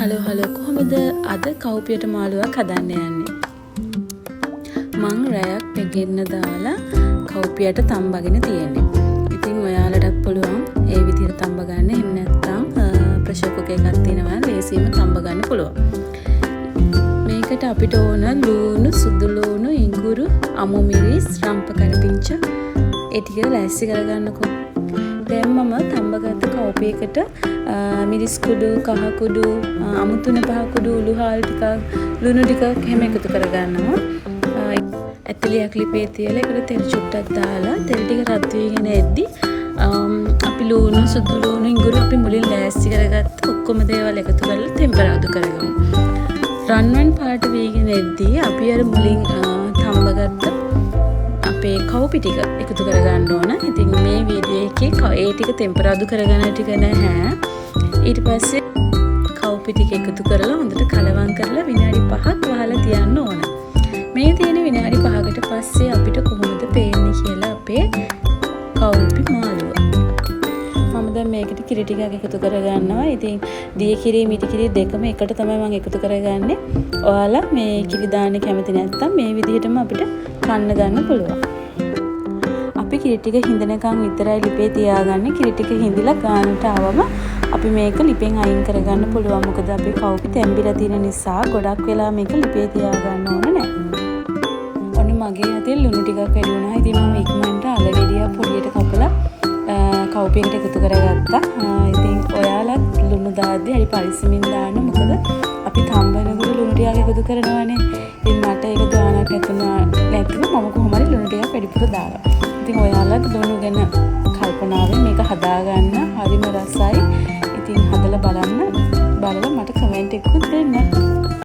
Hello කොහොමද අද කව්පියට මාළුවක් හදන්න යන්නේ. මං රැයක් පෙගෙන්න දාලා කව්පියට තම්බගෙන තියෙන්නේ. ඉතින් ඔයාලටත් පුළුවන් ඒ විදිහට තම්බ ගන්න. එහෙම නැත්නම් ප්‍රෙෂර් කුකර් එකක් තියෙනවා ලේසියෙන්ම තම්බ ගන්න පුළුවන්. මේකට අපිට ඕන ලුණු, සුදු ලුණු, ඉඟුරු, අමු මිරිස්, රම්ප කරපිංච ඒ ටික ලෑස්ති කරගන්නකෝ. දැන් මම තම්බගත්ත කව්පියකට මිරිස් කුඩු, කහ කුඩු, අමු තුන පහ කුඩු, උළුහාල් ටිකක්, ලුණු ටිකක් එහෙම එකතු කරගන්නවා. ඇතිලියක් ලිපේ තියලා ඒකට තෙල් චුට්ටක් දාලා තෙල් ටික රත් වීගෙන එද්දි අපි ලුණු, සුදු ලුණු, ඉඟුරු අපි මුලින් ලෑස්ති කරගත්ත ඔක්කොම දේවල් එකතු කරලා ටෙම්පරාදු කරගමු. රන්වන් පාට වීගෙන එද්දි අපි අර මුලින් තම්බගත්ත අපේ කව්පි ටික එකතු කරගන්න ඕන. ඉතින් මේ වීඩියෝ එකේ ඒ ටික ටෙම්පරාදු කරගන්න ටික නැහැ. ඊට පස්සේ කව්පි ටික එකතු කරලා හොඳට කලවම් කරලා විනාඩි 5ක් වහලා තියන්න ඕන. මේ තියෙන විනාඩි 5කට පස්සේ අපිට කොහොමද පේන්නේ කියලා අපේ කව්පි මාළුව. මම දැන් මේකට කිරි ටිකක් එකතු කරගන්නවා. ඉතින් දිය කිරි, මිටි කිරි දෙකම එකට තමයි මම එකතු කරගන්නේ. ඔයාලා මේ කිරි දාන්න කැමති නැත්නම් මේ විදිහටම අපිට කන්න ගන්න පුළුවන්. අපි කිරි ටික හිඳනකම් විතරයි ලිපේ තියාගන්නේ. කිරි ටික හිඳිලා ගානට ආවම අපි මේක ලිපෙන් අයින් කරගන්න පුළුවන්. මොකද අපි කව්පි තැම්බිලා තියෙන නිසා ගොඩක් වෙලා මේක ලිපේ තියාගන්න ඕන නැහැ. ඔන්න මගේ අතේ ලුණු ටිකක් වැඩි වුණා. ඉතින් මම ඉක්මනට අලගෙඩිය පොඩියට කපලා කව්පියකට එකතු කරගත්තා. ඉතින් ඔයාලත් ලුණු දාද්දි හරි පරිස්සමින් දාන්න. මොකද අපි තම්බනකොට ලුණු ටිකක් එකතු කරනවානේ. ඉතින් මට ඒක දාන්නට නැතුව මම කොහොම හරි ලුණු ටිකක් වැඩිපුර දාලා. ඉතින් ඔයාලත් ලුණු ගැන කල්පනාවෙන් මේක හදාගන්න. හරිම රසයි. ඉතින් හදලා බලන්න. බලලා මට කමෙන්ට් එකකුත් දෙන්න.